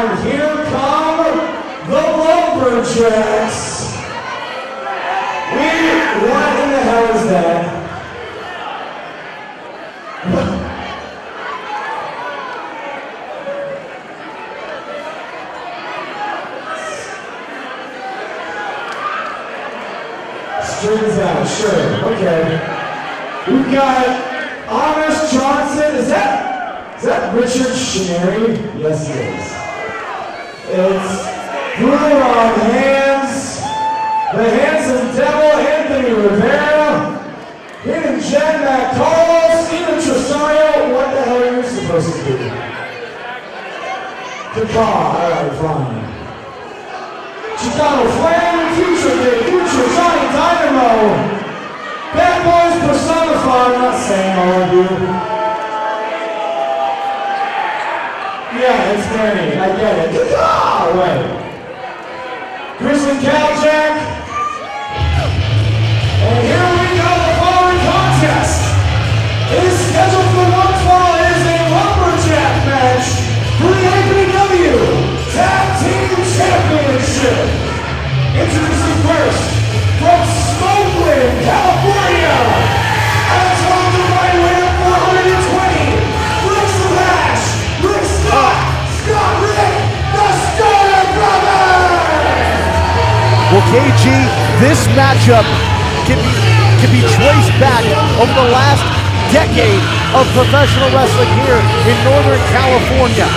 time, here come the Lumberjacks. What in the hell is that? Strings out, sure, okay. We've got Honest Johnson, is that Richard Shineri? Yes, it is. It's Bruno on hands, the handsome devil, Anthony Rivera, Hidden Jen Matt Carlos, Steven Tresario, what the hell are you supposed to do? Goodbye, alright, fine. Chicano Flame, Future Day, Future Johnny Dynamo, Bad Boys Personified, I'm not saying all of you. Yeah, it's Danny, I get it. Ah, right. Grizzly Cowjack. And here we go, the following contest is scheduled for one fall. It is a Lumberjack match for the APW Tag Team Championship. Introducing first, from Smokeland, California, at 12 to right winner 420, Rick Slash, Rick Scott, Scott Rick, the Stoner Brothers! Well, KG, this matchup can be traced back over the last decade of professional wrestling here in Northern California.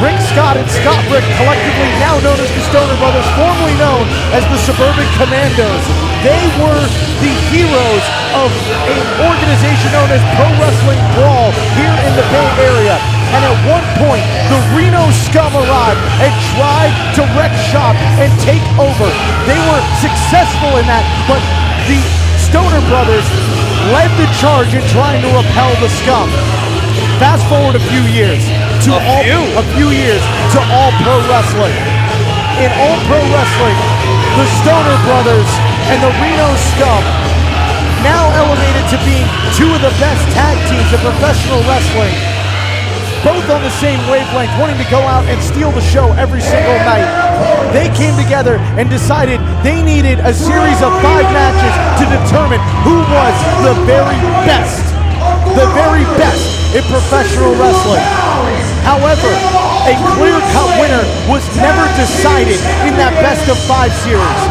Rick Scott and Scott Rick, collectively now known as the Stoner Brothers, formerly known as the Suburban Commandos. They were the heroes of an organization known as Pro Wrestling Brawl here in the Bay Area. And at one point, the Reno SCUM arrived and tried to wreck shop and take over. They were successful in that, but the Stoner Brothers led the charge in trying to repel the SCUM. Fast forward a few years to All Pro Wrestling. In All Pro Wrestling, the Stoner Brothers and the Reno SCUM, now elevated to being two of the best tag teams in professional wrestling, both on the same wavelength, wanting to go out and steal the show every single night. They came together and decided they needed a series of 5 matches to determine who was the very best in professional wrestling. However, a clear-cut winner was never decided in that best of 5 series.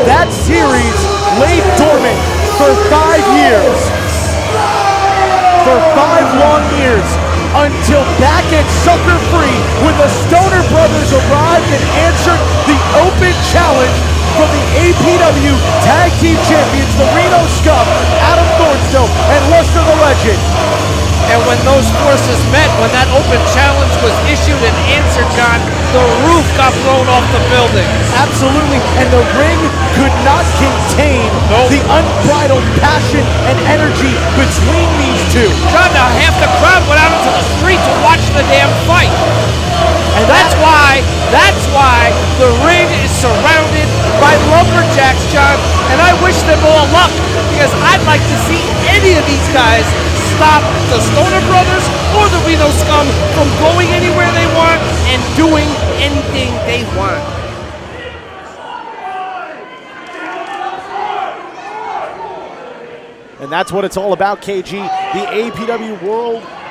That series lay dormant for 5 years. For 5 long years, until back at Sucker Free, when the Stoner Brothers arrived and answered the open challenge from the APW Tag Team Champions, the Reno SCUM, Adam Thornstowe and Lester the Legend. And when those forces met, when that open challenge was issued and answered, John, the roof got blown off the building. Absolutely, and the ring could not contain the unbridled passion and energy between these two. John, now half the crowd went out into the street to watch the damn fight. And that's why the ring is surrounded by Lumberjacks, John. And I wish them all luck, because I'd like to see any of these guys stop the Stoner Brothers or the Reno SCUM from going anywhere they want and doing anything they want. And that's what it's all about, KG. The APW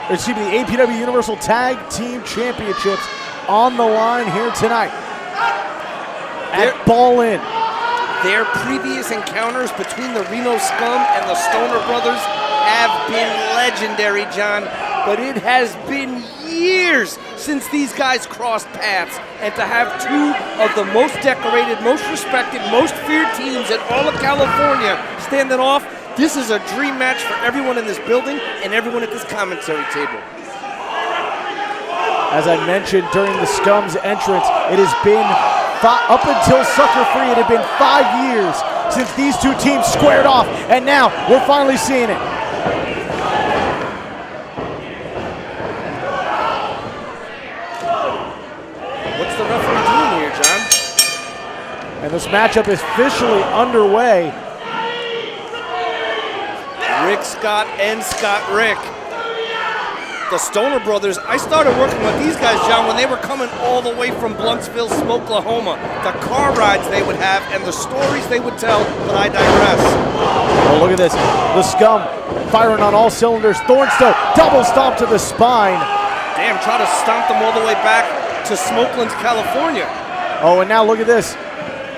the APW Universal Tag Team Championships on the line here tonight at Ball In. Their previous encounters between the Reno SCUM and the Stoner Brothers have been legendary, John, but it has been years since these guys crossed paths, and to have two of the most decorated, most respected, most feared teams in all of California standing off, this is a dream match for everyone in this building and everyone at this commentary table. As I mentioned during the SCUM's entrance, it has been, up until Sucker Free, it had been 5 years since these two teams squared off, and now we're finally seeing it. What's the referee doing here, John? And this matchup is officially underway. Rick Scott and Scott Rick. the Stoner Brothers, I started working with these guys, John, when they were coming all the way from Bluntsville, Oklahoma. The car rides they would have and the stories they would tell, but I digress. Oh, look at this. The Scum firing on all cylinders. Thornstowe, double stomp to the spine. Damn, try to stomp them all the way back to Smokelands, California. Oh, and now look at this.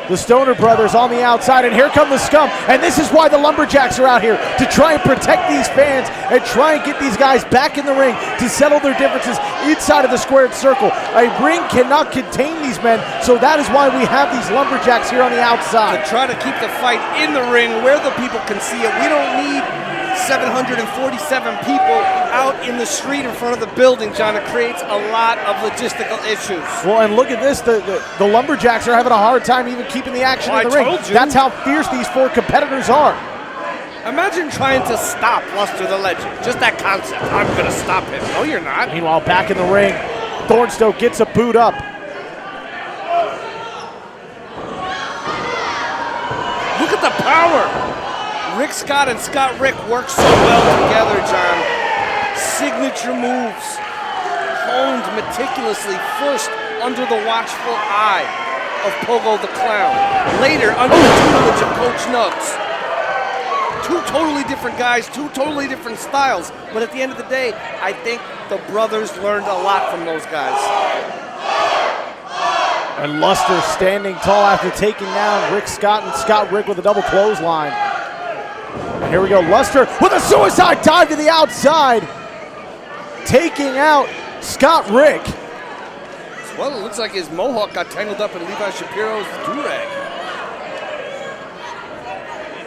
The Stoner Brothers on the outside, and here come the Scum. And this is why the Lumberjacks are out here, to try and protect these fans and try and get these guys back in the ring to settle their differences inside of the squared circle. A ring cannot contain these men, so that is why we have these Lumberjacks here on the outside. To try to keep the fight in the ring where the people can see it. We don't need 747 people out in the street in front of the building, John. It creates a lot of logistical issues. Well, and look at this. The Lumberjacks are having a hard time even keeping the action in the ring. Told you. That's how fierce these four competitors are. Imagine trying to stop Luster the Legend. Just that concept. I'm going to stop him. No, you're not. Meanwhile, back in the ring, Thornstowe gets a boot up. Look at the power. Rick Scott and Scott Rick work so well together, John. Signature moves, honed meticulously, first under the watchful eye of Pogo the Clown, later under the tutelage of Coach Nugs. Two totally different guys, two totally different styles, but at the end of the day, I think the brothers learned a lot from those guys. And Luster standing tall after taking down Rick Scott and Scott Rick with a double clothesline. And here we go, Luster with a suicide dive to the outside, taking out Scott Rick. Well, it looks like his mohawk got tangled up in Levi Shapiro's do-rag.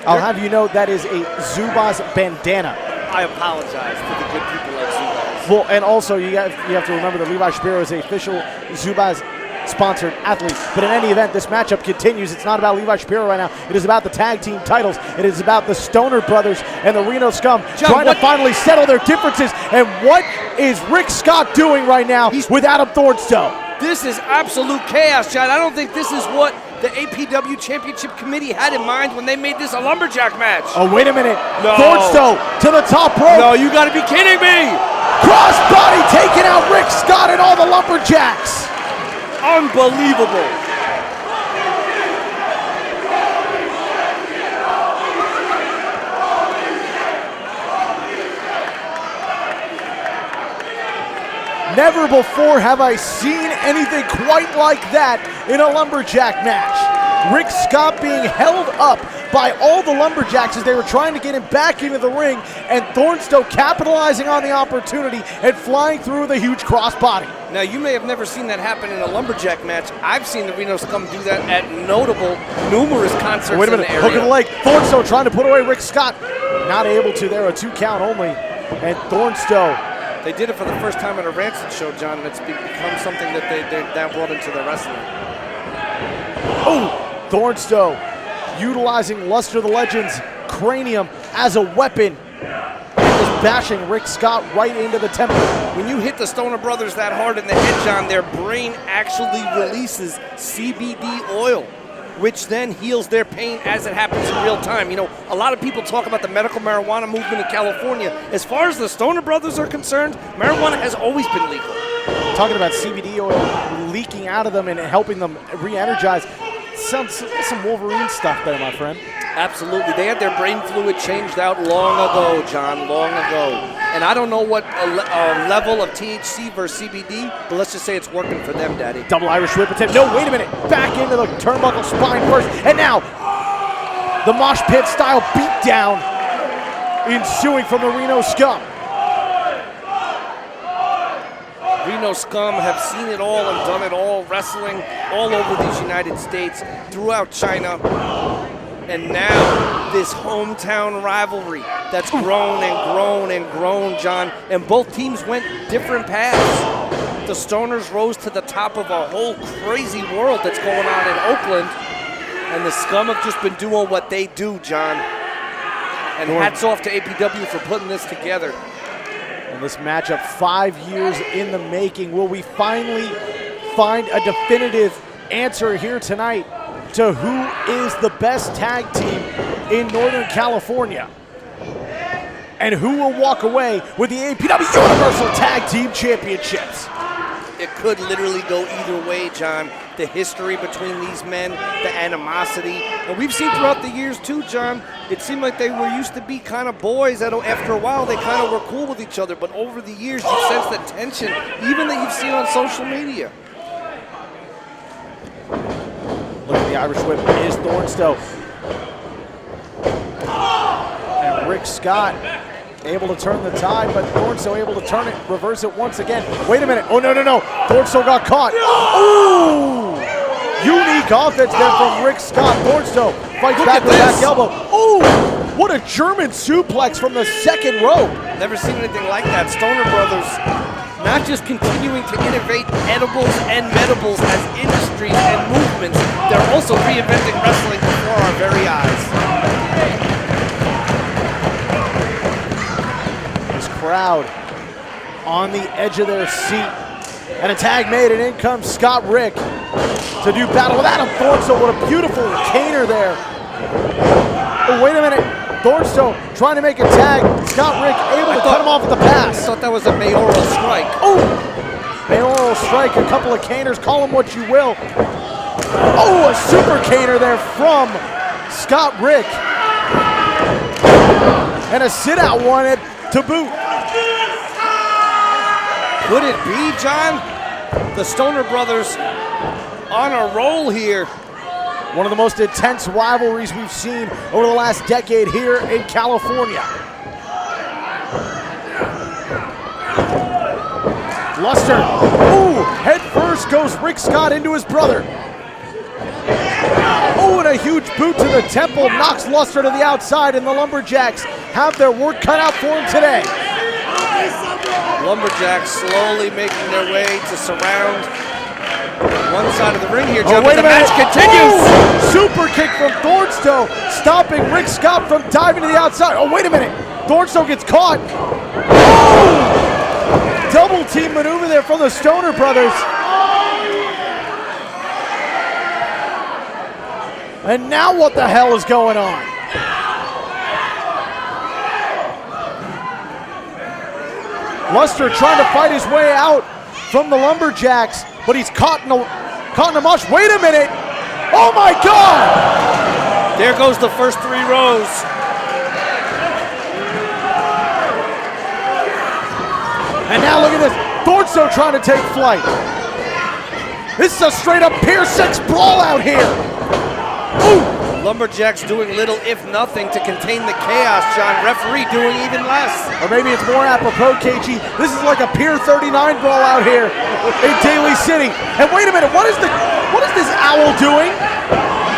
I'll have you know that is a Zubaz bandana. I apologize to the good people at Zubaz. Well, and also you have to remember that Levi Shapiro is a official Zubaz sponsored athlete. But in any event, this matchup continues. It's not about Levi Shapiro right now. It is about the tag team titles. It is about the Stoner Brothers and the Reno Scum trying to finally settle their differences. And what is Rick Scott doing right now with Adam Thornstowe? This is absolute chaos, John. I don't think this is what the APW Championship Committee had in mind when they made this a Lumberjack match. Oh, wait a minute. No. Thornstowe to the top rope. No, you gotta be kidding me. Crossbody taking out Rick Scott and all the Lumberjacks. Unbelievable. Never before have I seen anything quite like that in a Lumberjack match. Rick Scott being held up by all the Lumberjacks as they were trying to get him back into the ring, and Thornstowe capitalizing on the opportunity and flying through with a huge crossbody. Now, you may have never seen that happen in a Lumberjack match. I've seen the Reno Scum do that at numerous concerts Wait a minute, in the area. hook of the leg. Thornstowe trying to put away Rick Scott. Not able to there, a 2 count only. And Thornstowe. They did it for the first time at a Rancid show, John, and it's become something that they're now brought into the wrestling. Oh, Thornstowe utilizing Luster the Legend's cranium as a weapon. Just bashing Rick Scott right into the temple. When you hit the Stoner Brothers that hard in the head, John, their brain actually releases CBD oil, which then heals their pain as it happens in real time. You know, a lot of people talk about the medical marijuana movement in California. As far as the Stoner Brothers are concerned, marijuana has always been legal. Talking about CBD oil leaking out of them and helping them re-energize. Some Wolverine stuff there, my friend. Absolutely. They had their brain fluid changed out long ago, John, long ago. And I don't know what level of THC versus CBD, but let's just say it's working for them, Daddy. Double Irish whip attempt. No, wait a minute. Back into the turnbuckle spine first. And now, the mosh pit style beatdown ensuing from the Reno Scum. Reno Scum have seen it all and done it all, wrestling all over these United States, throughout China. And now this hometown rivalry that's grown and grown and grown, John. And both teams went different paths. The Stoners rose to the top of a whole crazy world that's going on in Oakland. And the Scum have just been doing what they do, John. And hats off to APW for putting this together. And this matchup, 5 years in the making. Will we finally find a definitive answer here tonight to who is the best tag team in Northern California? and who will walk away with the APW Universal Tag Team Championships. It could literally go either way, John. The history between these men, the animosity. And we've seen throughout the years too, John, it seemed like they were used to be kind of boys that after a while they kind of were cool with each other. But over the years, you sense the tension, even that you've seen on social media. Look at the Irish whip. It is Thornstowe. And Rick Scott able to turn the tide, but Thornstowe able to turn it, reverse it once again. Wait a minute. Oh, no. Thornstowe got caught. Ooh! Unique offense there from Rick Scott. Thornstowe fights back with back elbow. Ooh! What a German suplex from the second rope. Never seen anything like that. Stoner Brothers not just continuing to innovate edibles and medibles as industries and movements, they're also reinventing wrestling before our very eyes. Crowd on the edge of their seat, and a tag made, and in comes Scott Rick to do battle with Adam Thornstowe. What a beautiful caner there. Oh, wait a minute. Thornstowe trying to make a tag. Scott Rick able to cut him off at the pass. I thought that was a mayoral strike. Oh, mayoral strike, a couple of caners, call them what you will. Oh, a super caner there from Scott Rick. And a sit-out one to boot. Could it be, John? The Stoner Brothers on a roll here. One of the most intense rivalries we've seen over the last decade here in California. Luster, ooh, head first goes Rick Scott into his brother. Oh, and a huge boot to the temple knocks Luster to the outside, and the Lumberjacks have their work cut out for him today. Lumberjacks slowly making their way to surround one side of the ring here, John. Oh, wait the a minute. match continues. Ooh, super kick from Thornstowe, stopping Rick Scott from diving to the outside. Oh, wait a minute. Thornstowe gets caught. Oh! Double team maneuver there from the Stoner Brothers. And now what the hell is going on? Luster trying to fight his way out from the Lumberjacks, but he's caught in a mush. Wait a minute! Oh my God! There goes the first three rows. And now look at this. Thornstowe trying to take flight. This is a straight up Pier 6 brawl out here. Ooh! Lumberjacks doing little, if nothing, to contain the chaos, John. Referee doing even less. Or maybe it's more apropos, KG. This is like a Pier 39 brawl out here in Daly City. And wait a minute, what is this owl doing?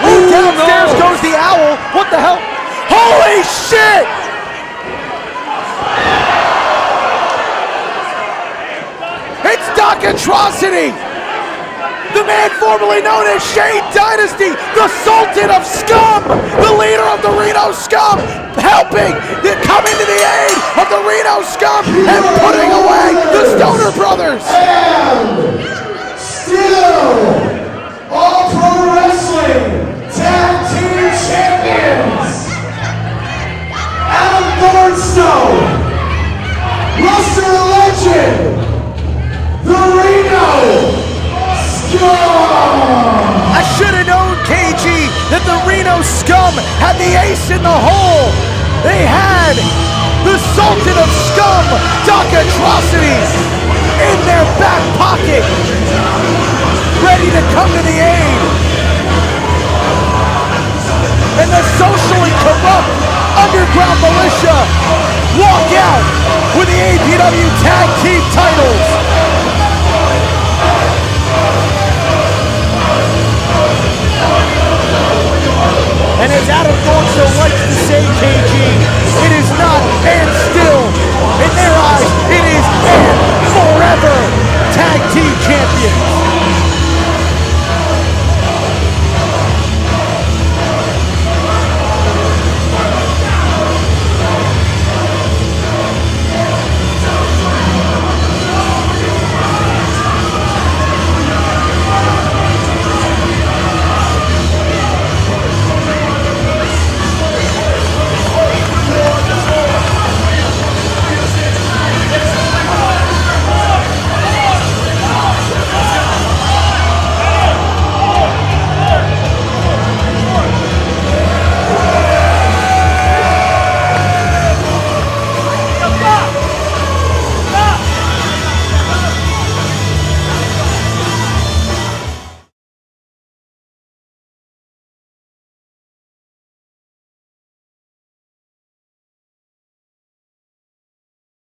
Ooh, downstairs goes the owl. What the hell? Holy shit! It's Doc Atrocity! The man formerly known as Shane Dynasty, the Sultan of Scum, the leader of the Reno SCUM, helping to come into the aid of the Reno SCUM and putting away the Stoner Brothers. And still, All Pro Wrestling Tag Team Champions, Adam Thornstowe, Luster Legend, the Reno I should have known, KG, that the Reno SCUM had the ace in the hole. They had the Sultan of Scum, Doc Atrocity, in their back pocket, ready to come to the aid. And the socially corrupt underground militia walk out with the APW Tag Team